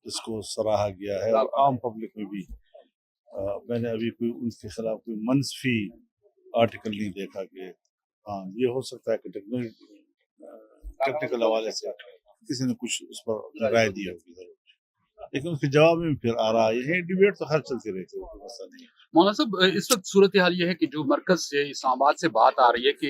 اس کو سراہا گیا ہے، اور عام پبلک میں بھی میں نے ابھی کوئی ان کے خلاف کوئی منفی آرٹیکل نہیں دیکھا کہ ہاں یہ ہو سکتا ہے کہ ٹیکنیکل حوالے سے کسی نے کچھ اس پر رائے دی ہوگی ضرور، لیکن اس کے جواب میں پھر آ رہا ہے، ڈیبیٹ تو ہر چلتی رہتی ہے، مسئلہ نہیں ہے۔ مولانا صاحب، اس وقت صورتحال یہ ہے کہ جو مرکز سے اسلام آباد سے بات آ رہی ہے کہ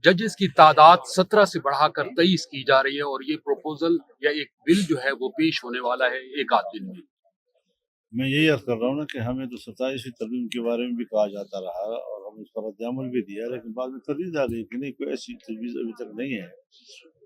ججز کی تعداد 17 سے بڑھا کر 23 کی جا رہی ہے، اور یہ پروپوزل یا ایک بل جو ہے وہ پیش ہونے والا ہے ایک آدھ دن میں۔ میں یہی عرض کر رہا ہوں نا کہ ہمیں تو 27ویں ترمیم کے بارے میں بھی کہا جاتا رہا، اور ہم اس پر رد عمل بھی دیا، لیکن بعد میں تجویز آ گئی کہ نہیں، کوئی ایسی تجویز ابھی تک نہیں ہے،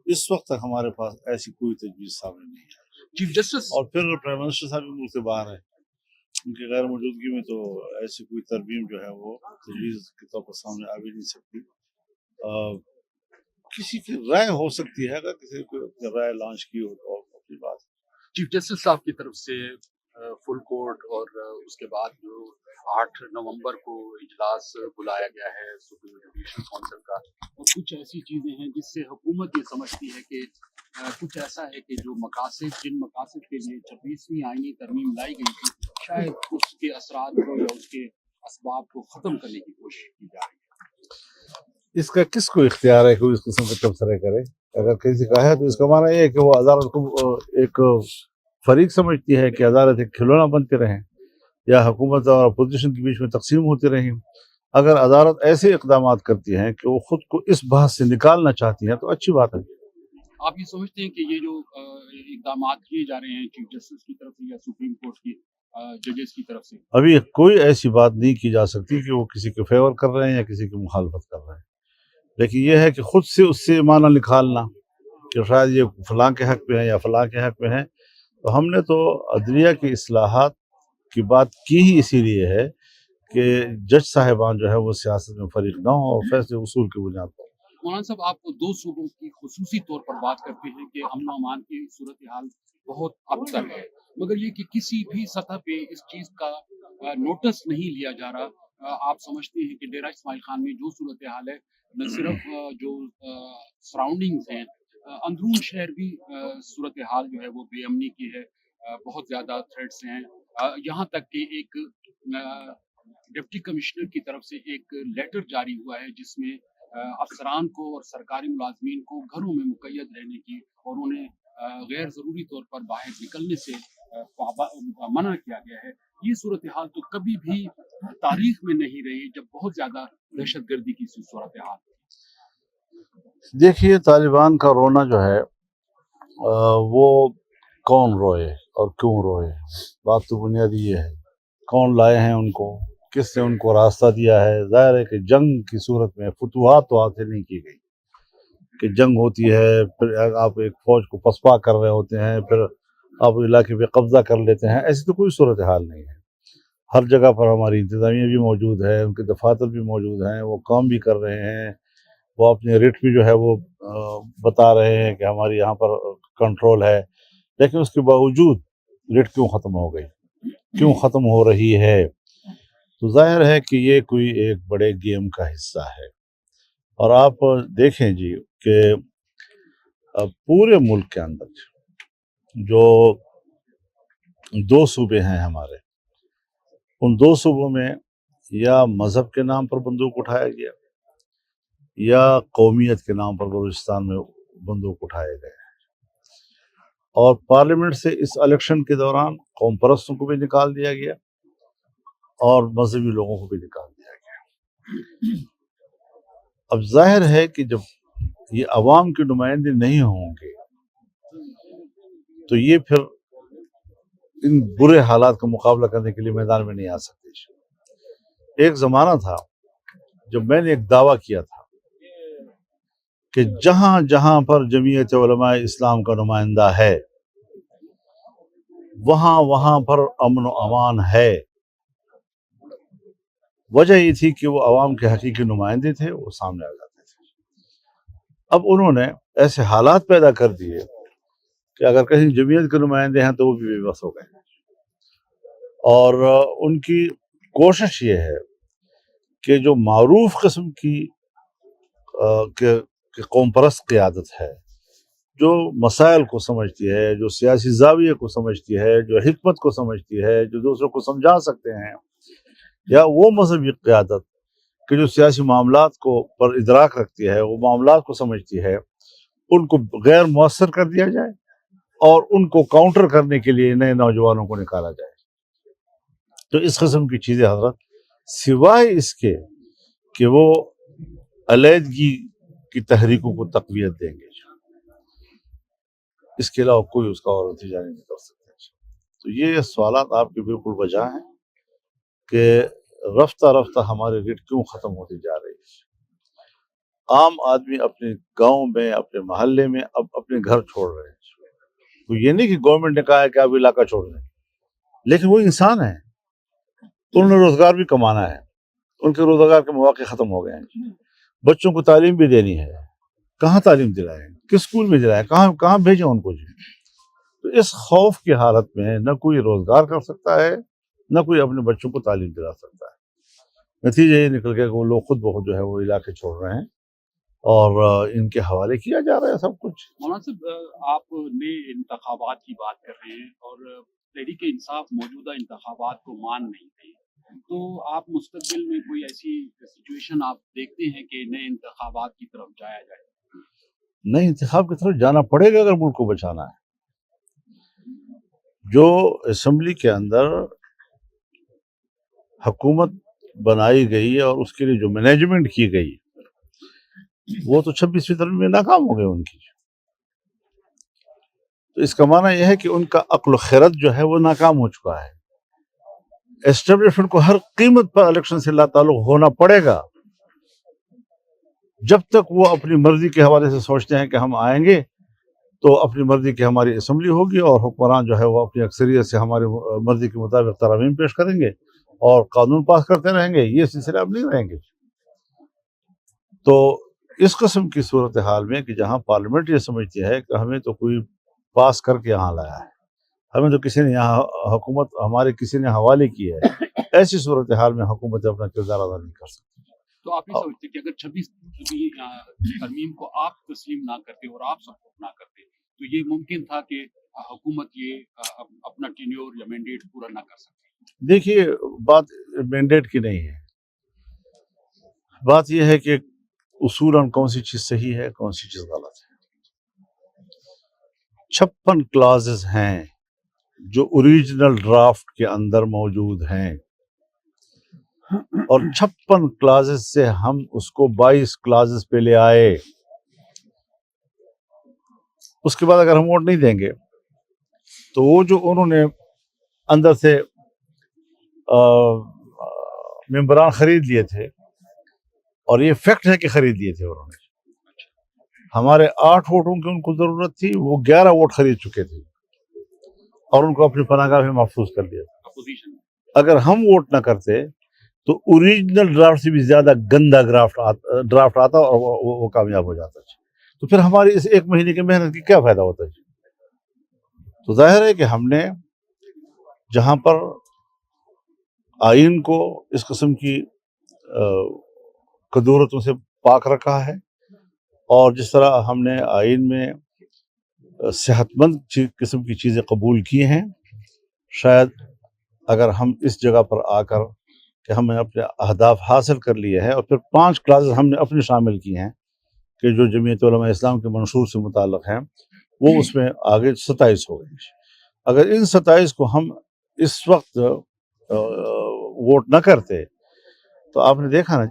اس وقت تک ہمارے پاس ایسی کوئی تجویز سامنے نہیں ہے۔ چیف جسٹس اور پھر پرائم منسٹر صاحب بھی ملک سے باہر ہے، ان کی غیر موجودگی میں تو ایسی کوئی ترمیم جو ہے وہ تجویز کے طور پر سامنے آ بھی نہیں سکتی۔ کسی کی رائے ہو سکتی ہے، اگر کسی کو اپنی رائے لانچ کی ہو تو اپنی بات۔ چیف جسٹس صاحب کی طرف سے فل کورٹ، اور اس کے بعد جو 8 نومبر کو اجلاس بلایا گیا ہے سپریم جوڈیشل کونسل کا، اور کچھ ایسی چیزیں ہیں جس سے حکومت یہ سمجھتی ہے کہ کچھ ایسا ہے کہ جو مقاصد جن مقاصد کے لیے 26ویں آئینی ترمیم لائی گئی تھی، شاید اس کے اثرات کو یا اس کے اسباب کو ختم کرنے کی کوشش کی جا رہی ہے۔ اس کا کس کو اختیار ہے کوئی اس قسم کے تبصرے کرے؟ اگر کسی کا ہے تو اس کا معنی یہ ہے کہ وہ عدالت کو ایک فریق سمجھتی ہے کہ عدالت ایک کھلونا بنتے رہیں، یا حکومت اور اپوزیشن کے بیچ میں تقسیم ہوتی رہیں۔ اگر عدالت ایسے اقدامات کرتی ہیں کہ وہ خود کو اس بحث سے نکالنا چاہتی ہیں تو اچھی بات ہے۔ آپ یہ سمجھتے ہیں کہ یہ جو اقدامات کیے جا رہے ہیں چیف جسٹس کی طرف سے یا سپریم کورٹ کی ججز کی طرف سے، ابھی کوئی ایسی بات نہیں کی جا سکتی کہ وہ کسی کے فیور کر رہے ہیں یا کسی کی مخالفت کر رہے ہیں، لیکن یہ ہے کہ خود سے اس سے معنی نکالنا کہ شاید یہ فلاں کے حق میں ہے یا فلاں کے حق میں ہے۔ تو ہم نے تو عدلیہ کی اصلاحات کی بات کی ہی اسی لیے ہے کہ جج صاحبان جو ہے وہ سیاست میں فریق نہ ہوں اور فیصلے اصول کی بنیاد پر۔ مولانا صاحب، آپ دو صوبوں کی خصوصی طور پر بات کرتے ہیں کہ امن و امان کی صورتحال بہت ابتر ہے، مگر یہ کہ کسی بھی سطح پہ اس چیز کا نوٹس نہیں لیا جا رہا۔ آپ سمجھتے ہیں کہ ڈیرہ اسماعیل خان میں جو صورتحال ہے، نہ صرف جو سراؤنڈنگز ہیں، اندرون شہر بھی صورتحال جو ہے وہ بے امنی کی ہے، بہت زیادہ تھریٹس ہیں، یہاں تک کہ ایک ڈپٹی کمشنر کی طرف سے ایک لیٹر جاری ہوا ہے جس میں افسران کو اور سرکاری ملازمین کو گھروں میں مقید رہنے کی اور انہیں غیر ضروری طور پر باہر نکلنے سے منع کیا گیا ہے۔ یہ صورتحال تو کبھی بھی تاریخ میں نہیں رہی جب بہت زیادہ دہشت گردی کی صورتحال۔ دیکھیے، طالبان کا رونا جو ہے وہ کون روئے اور کیوں روئے، بات تو بنیادی یہ ہے، کون لائے ہیں ان کو، کس نے ان کو راستہ دیا ہے۔ ظاہر ہے کہ جنگ کی صورت میں فتوحات تو حاصل نہیں کی گئی، کہ جنگ ہوتی ہے پھر آپ ایک فوج کو پسپا کر رہے ہوتے ہیں، پھر آپ علاقے پہ قبضہ کر لیتے ہیں، ایسی تو کوئی صورتحال نہیں ہے۔ ہر جگہ پر ہماری انتظامیہ بھی موجود ہے، ان کے دفاتر بھی موجود ہیں، وہ کام بھی کر رہے ہیں، وہ اپنے ریٹ بھی جو ہے وہ بتا رہے ہیں کہ ہماری یہاں پر کنٹرول ہے، لیکن اس کے باوجود ریٹ کیوں ختم ہو گئی، کیوں ختم ہو رہی ہے؟ تو ظاہر ہے کہ یہ کوئی ایک بڑے گیم کا حصہ ہے۔ اور آپ دیکھیں جی کہ پورے ملک کے اندر جو 2 صوبے ہیں ہمارے، ان 2 صوبوں میں یا مذہب کے نام پر بندوق اٹھایا گیا یا قومیت کے نام پر بلوچستان میں بندوق اٹھائے گئے، اور پارلیمنٹ سے اس الیکشن کے دوران قوم پرستوں کو بھی نکال دیا گیا اور مذہبی لوگوں کو بھی نکال دیا گیا۔ اب ظاہر ہے کہ جب یہ عوام کے نمائندے نہیں ہوں گے تو یہ پھر ان برے حالات کا مقابلہ کرنے کے لیے میدان میں نہیں آ سکتے۔ ایک زمانہ تھا جب میں نے ایک دعویٰ کیا تھا کہ جہاں جہاں پر جمعیت علماء اسلام کا نمائندہ ہے وہاں وہاں پر امن و امان ہے۔ وجہ یہ تھی کہ وہ عوام کے حقیقی نمائندے تھے، وہ سامنے آ جاتے تھے۔ اب انہوں نے ایسے حالات پیدا کر دیے کہ اگر کہیں جمعیت کے نمائندے ہیں تو وہ بھی بے بس ہو گئے، اور ان کی کوشش یہ ہے کہ جو معروف قسم کی کہ قوم پرست قیادت ہے، جو مسائل کو سمجھتی ہے، جو سیاسی زاویے کو سمجھتی ہے، جو حکمت کو سمجھتی ہے، جو دوسروں کو سمجھا سکتے ہیں، یا وہ مذہبی قیادت کہ جو سیاسی معاملات کو پر ادراک رکھتی ہے، وہ معاملات کو سمجھتی ہے، ان کو غیر مؤثر کر دیا جائے اور ان کو کاؤنٹر کرنے کے لیے نئے نوجوانوں کو نکالا جائے. تو اس قسم کی چیزیں حضرت سوائے اس کے کہ وہ علیحدگی کی تحریکوں کو تقویت دیں گے، اس کے علاوہ کوئی اس کا اور نتیجہ نہیں کر سکتے. تو یہ سوالات آپ کے بالکل وجہ ہیں کہ رفتہ رفتہ ہماری ریٹ کیوں ختم ہوتی جا رہی ہے. عام آدمی اپنے گاؤں میں، اپنے محلے میں اب اپنے گھر چھوڑ رہے ہیں. تو یہ نہیں کہ گورنمنٹ نے کہا ہے کہ آپ علاقہ چھوڑ دیں، لیکن وہ انسان ہیں، انہوں نے روزگار بھی کمانا ہے، ان کے روزگار کے مواقع ختم ہو گئے ہیں. بچوں کو تعلیم بھی دینی ہے، کہاں تعلیم دلائیں، کس اسکول میں دلائیں، کہاں بھیجیں ان کو. تو اس خوف کی حالت میں نہ کوئی روزگار کر سکتا ہے، نہ کوئی اپنے بچوں کو تعلیم دلا سکتا ہے. نتیجہ یہ نکل گیا کہ وہ لوگ خود بخود جو ہے وہ علاقے چھوڑ رہے ہیں اور ان کے حوالے کیا جا رہا ہے سب کچھ. مولانا صاحب، آپ نئے انتخابات کی بات کر رہے ہیں اور تحریک انصاف موجودہ انتخابات کو مان نہیں رہی، تو آپ مستقبل میں کوئی ایسی سچویشن آپ دیکھتے ہیں کہ نئے انتخابات کی طرف جایا جائے؟ نئے انتخاب کی طرف جانا پڑے گا اگر ملک کو بچانا ہے. جو اسمبلی کے اندر حکومت بنائی گئی اور اس کے لیے جو مینجمنٹ کی گئی وہ تو 26ویں ترمیم میں ناکام ہو گئے ان کی. تو اس کا معنی یہ ہے کہ ان کا عقل و خرد جو ہے وہ ناکام ہو چکا ہے. اسٹیبلشمنٹ کو ہر قیمت پر الیکشن سے لا تعلق ہونا پڑے گا. جب تک وہ اپنی مرضی کے حوالے سے سوچتے ہیں کہ ہم آئیں گے تو اپنی مرضی کی ہماری اسمبلی ہوگی اور حکمران جو ہے وہ اپنی اکثریت سے ہماری مرضی کے مطابق ترامیم پیش کریں گے اور قانون پاس کرتے رہیں گے، یہ سلسلہ اب نہیں رہیں گے. تو اس قسم کی صورتحال میں کہ جہاں پارلیمنٹ یہ سمجھتی ہے کہ ہمیں تو کوئی پاس کر کے یہاں لایا ہے، ہمیں تو کسی نے یہاں حکومت ہمارے کسی نے حوالے کی ہے، ایسی صورتحال میں حکومت اپنا کردار ادا نہیں کر سکتی. تو آپ یہ سمجھتے کہ اگر 26ویں ترمیم کو آپ تسلیم نہ کرتے اور آپ سپورٹ نہ کرتے تو یہ ممکن تھا کہ حکومت یہ اپنا ٹینیور یا مینڈیٹ پورا نہ کر سکتی؟ دیکھیے، بات مینڈیٹ کی نہیں ہے، بات یہ ہے کہ اصولاً کون سی چیز صحیح ہے، کون سی چیز غلط ہے. 56 کلازز ہیں جو اوریجنل ڈرافٹ کے اندر موجود ہیں اور 56 کلازز سے ہم اس کو 22 کلازز پہ لے آئے. اس کے بعد اگر ہم ووٹ نہیں دیں گے تو وہ جو انہوں نے اندر سے ممبران خرید لیے تھے، اور یہ فیکٹ ہے کہ خرید لیے تھے انہوں نے، ہمارے 8 ووٹوں کی ان کو ضرورت تھی، وہ 11 ووٹ خرید چکے تھے اور ان کو اپنی پناہ گاہ میں محفوظ کر دیا تھا. اپوزیشن اگر ہم ووٹ نہ کرتے تو اوریجنل ڈرافٹ سے بھی زیادہ گندا ڈرافٹ آتا اور وہ کامیاب ہو جاتا. تو پھر ہماری اس 1 مہینے کی محنت کی کیا فائدہ ہوتا ہے؟ تو ظاہر ہے کہ ہم نے جہاں پر آئین کو اس قسم کی کدورتوں سے پاک رکھا ہے اور جس طرح ہم نے آئین میں صحت مند قسم کی چیزیں قبول کی ہیں، شاید اگر ہم اس جگہ پر آ کر کہ ہم نے اپنے اہداف حاصل کر لیے ہیں اور پھر 5 کلازز ہم نے اپنے شامل کی ہیں کہ جو جمعیت علماء اسلام کے منشور سے متعلق ہیں، وہ اس میں آگے 27 ہو گئی. اگر ان 27 کو ہم اس وقت ووٹ نہ کرتے تو آپ نے دیکھا نا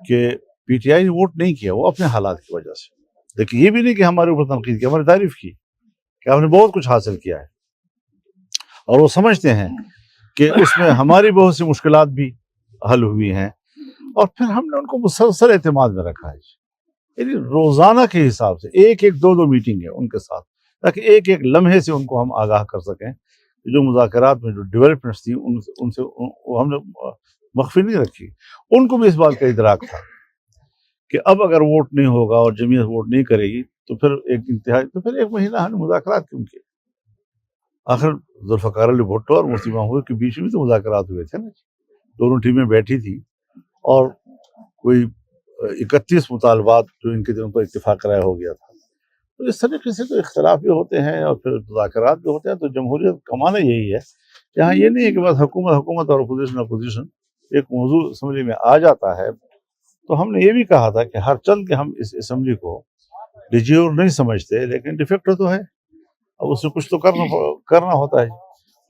کہ پی ٹی آئی نے ووٹ نہیں کیا، وہ اپنے حالات کی وجہ سے. لیکن یہ بھی نہیں کہ ہمارے اوپر تنقید کی، ہماری تعریف کی کہ آپ نے بہت کچھ حاصل کیا ہے، اور وہ سمجھتے ہیں کہ اس میں ہماری بہت سی مشکلات بھی حل ہوئی ہیں. اور پھر ہم نے ان کو مسلسل اعتماد میں رکھا ہے، یعنی روزانہ کے حساب سے 1-2 میٹنگ ہے ان کے ساتھ، تاکہ ایک لمحے سے ان کو ہم آگاہ کر سکیں. جو مذاکرات میں جو ڈیولپمنٹس تھی ان سے ہم نے مخفی نہیں رکھی. ان کو بھی اس بات کا ادراک تھا کہ اب اگر ووٹ نہیں ہوگا اور جمعیت ووٹ نہیں کرے گی تو پھر تو پھر 1 مہینہ ہم نے مذاکرات کیوں کیے. آخر ذوالفقار علی بھٹو اور مفتی محمود کے بیچ میں تو مذاکرات ہوئے تھے نا، دونوں ٹیمیں بیٹھی تھی اور کوئی 31 مطالبات جو ان کے دنوں پر اتفاق رائے ہو گیا تھا. تو اس طریقے سے تو اختلاف بھی ہوتے ہیں اور پھر مذاکرات بھی ہوتے ہیں. تو جمہوریت کا معنی یہی ہے. یہاں یہ نہیں ہے کہ بس حکومت اور اپوزیشن ایک موضوع اسمبلی میں آ جاتا ہے. تو ہم نے یہ بھی کہا تھا کہ ہر چند کے ہم اس اسمبلی کو ڈیجیور نہیں سمجھتے, لیکن ڈیفیکٹ تو ہے, اب اس سے کچھ تو کرنا ہوتا ہے.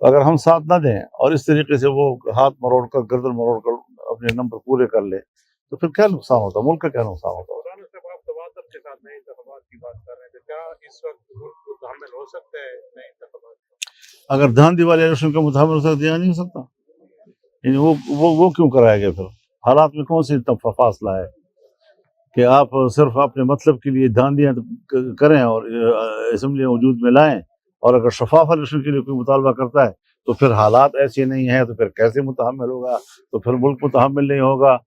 اگر ہم ساتھ نہ دیں اور اس طریقے سے وہ ہاتھ مروڑ کر گردن مروڑ کر اپنے نمبر پورے کر لے تو پھر کیا نقصان ہوتا, ملک کا کیا نقصان ہوتا. مولانا صاحب آپ تواتر کے ساتھ نئے انتخابات کی بات کر رہے تھے, کیا اس وقت ملک متحمل ہو سکتا ہے نئے انتخابات؟ اگر دھاندلی والے الیکشن کا متحمل ہو سکتا دیا نہیں ہو سکتا, یعنی وہ کیوں کرایا گیا پھر؟ حالات میں کون سی فاصلہ ہے کہ آپ صرف اپنے مطلب کے لیے دھاندلیاں کریں اور اسمبلی وجود میں لائیں, اور اگر شفاف الیکشن کے لیے کوئی مطالبہ کرتا ہے تو پھر حالات ایسے نہیں ہیں تو پھر کیسے متحمل ہوگا, تو پھر ملک متحمل نہیں ہوگا.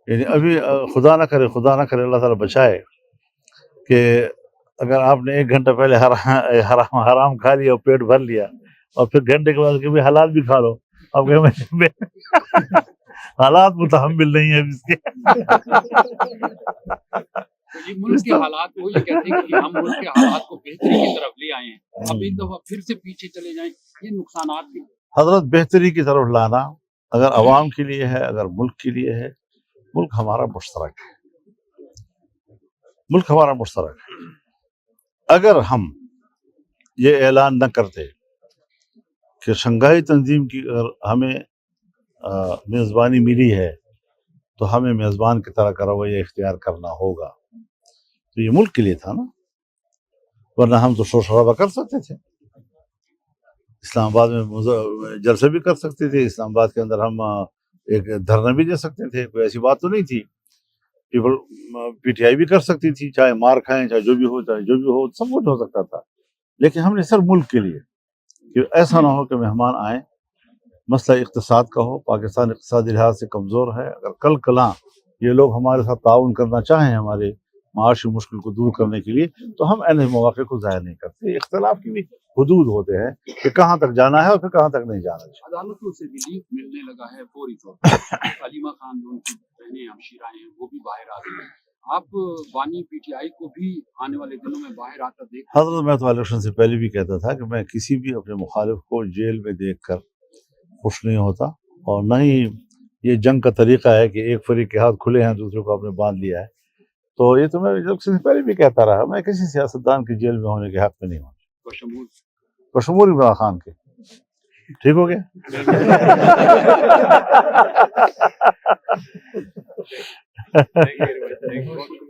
یعنی ابھی خدا نہ کرے اللہ تعالیٰ بچائے کہ اگر آپ نے 1 گھنٹہ پہلے حرام کھا لیا اور پیٹ بھر لیا اور پھر گھنٹے کے بعد کہ بھی حلال بھی کھا لو, اب حالات متحمل نہیں ہیں اس کے. یہ ملک کے حالات وہ یہ کہتے ہیں کہ ہم ملک کے حالات کو بہتری کی طرف لے آئے ہیں, اب ایک دفعہ پھر سے پیچھے چلے جائیں, یہ نقصانات بھی. حضرت بہتری کی طرف لانا اگر عوام کے لیے ہے, اگر ملک کے لیے ہے, ملک ہمارا مشترک ہے, ملک ہمارا مشترک ہے. اگر ہم یہ اعلان نہ کرتے کہ شنگھائی تنظیم کی اگر ہمیں میزبانی ملی ہے تو ہمیں میزبان کی طرح کا رویہ اختیار کرنا ہوگا, تو یہ ملک کے لیے تھا نا, ورنہ ہم تو شور شرابہ کر سکتے تھے, اسلام آباد میں جلسے بھی کر سکتے تھے, اسلام آباد کے اندر ہم ایک دھرنا بھی دے سکتے تھے, کوئی ایسی بات تو نہیں تھی. پیپل پی ٹی آئی بھی کر سکتی تھی, چاہے مار کھائیں چاہے جو بھی ہو, سب کچھ ہو سکتا تھا. لیکن ہم نے صرف ملک کے لیے کہ ایسا نہ ہو کہ مہمان آئیں, مسئلہ اقتصاد کا ہو, پاکستان اقتصادی لحاظ سے کمزور ہے, اگر کل کلاں یہ لوگ ہمارے ساتھ تعاون کرنا چاہیں ہمارے معاشی مشکل کو دور کرنے کے لیے تو ہم ایسے مواقع کو ضائع نہیں کرتے. اختلاف کی بھی حدود ہوتے ہیں کہ کہاں تک جانا ہے اور پھر کہاں تک نہیں جانا چاہیے. عدالتوں سے ریلیف ملنے لگا ہے فوری طور پر. علیمہ خان جو ان کی بہنیں ہمشیرہ ہیں وہ بھی باہر آ رہی ہیں, آپ بانی پی ٹی آئی کو بھی آنے والے دنوں میں باہر آتا دیکھ. حضرت میں تو الیکشن سے پہلے بھی کہتا تھا کہ میں کسی بھی اپنے مخالف کو جیل میں دیکھ کر خوش نہیں ہوتا, اور نہ ہی یہ جنگ کا طریقہ ہے کہ ایک فریق کے ہاتھ کھلے ہیں دوسرے کو آپ نے باندھ لیا ہے. تو یہ تو میں الیکشن سے پہلے بھی کہتا رہا, میں کسی سیاستدان کے جیل میں ہونے کے حق میں نہیں ہوں, بشمول عمران خان کے. ٹھیک ہو گیا.